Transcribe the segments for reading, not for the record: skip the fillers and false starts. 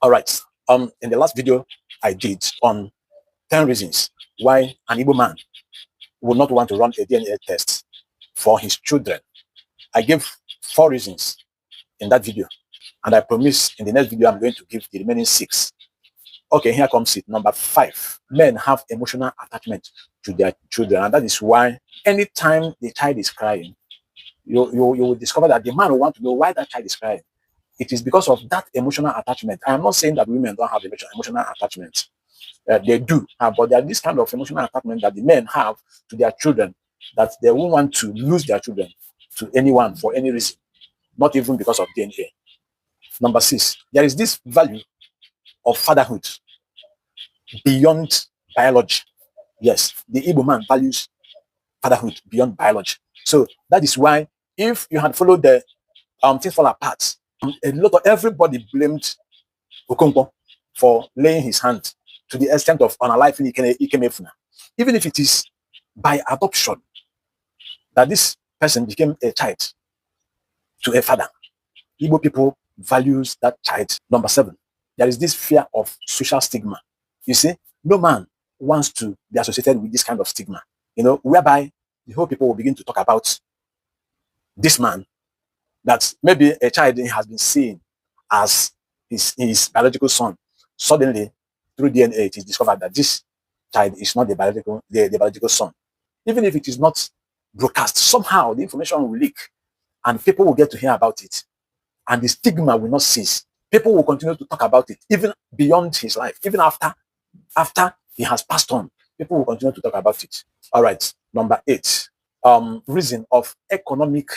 All right. In the last video I did on 10 reasons why an Igbo man would not want to run a DNA test for his children, I gave 4 reasons in that video. And I promise in the next video, I'm going to give the remaining 6. Okay, here comes it. Number 5. Men have emotional attachment to their children. And that is why anytime the child is crying, you will discover that the man will want to know why that child is crying. It is because of that emotional attachment. I am not saying that women don't have emotional attachment. They do have, but there are this kind of emotional attachment that the men have to their children, that they won't want to lose their children to anyone for any reason, not even because of DNA. Number 6, there is this value of fatherhood beyond biology. Yes, the Igbo man values fatherhood beyond biology. So that is why if you had followed the things fall apart, a lot of everybody blamed Okonkwo for laying his hand to the extent of unaliving Ikemefuna. Even if it is by adoption that this person became a child to a father, Igbo people values that child. Number 7, there is this fear of social stigma. You see, no man wants to be associated with this kind of stigma, whereby the whole people will begin to talk about this man that maybe a child has been seen as his biological son. Suddenly, through DNA, it is discovered that this child is not the biological son. Even if it is not broadcast, somehow the information will leak and people will get to hear about it. And the stigma will not cease. People will continue to talk about it, even beyond his life, even after he has passed on. People will continue to talk about it. All right, number 8, reason of economic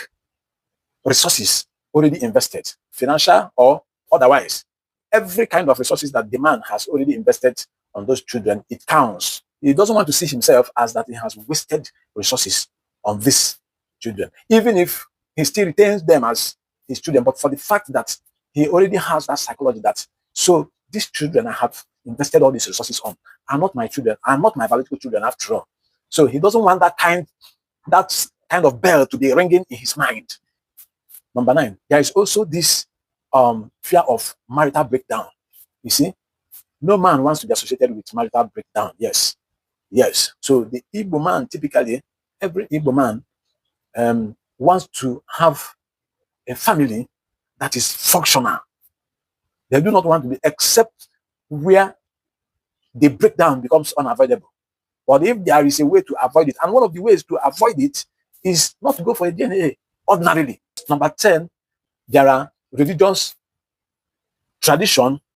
resources already invested, financial or otherwise. Every kind of resources that the man has already invested on those children, it counts. He doesn't want to see himself as that he has wasted resources on these children, even if he still retains them as his children, but for the fact that he already has that psychology that, so these children I have invested all these resources on are not my children, are not my biological children after all. So he doesn't want that kind of bell to be ringing in his mind. Number 9, there is also this fear of marital breakdown. You see, no man wants to be associated with marital breakdown. Yes. So the Igbo man, typically, every Igbo man wants to have a family that is functional. They do not want to be, except where the breakdown becomes unavoidable. But if there is a way to avoid it, and one of the ways to avoid it is not to go for a DNA ordinarily. Number 10, there are religious tradition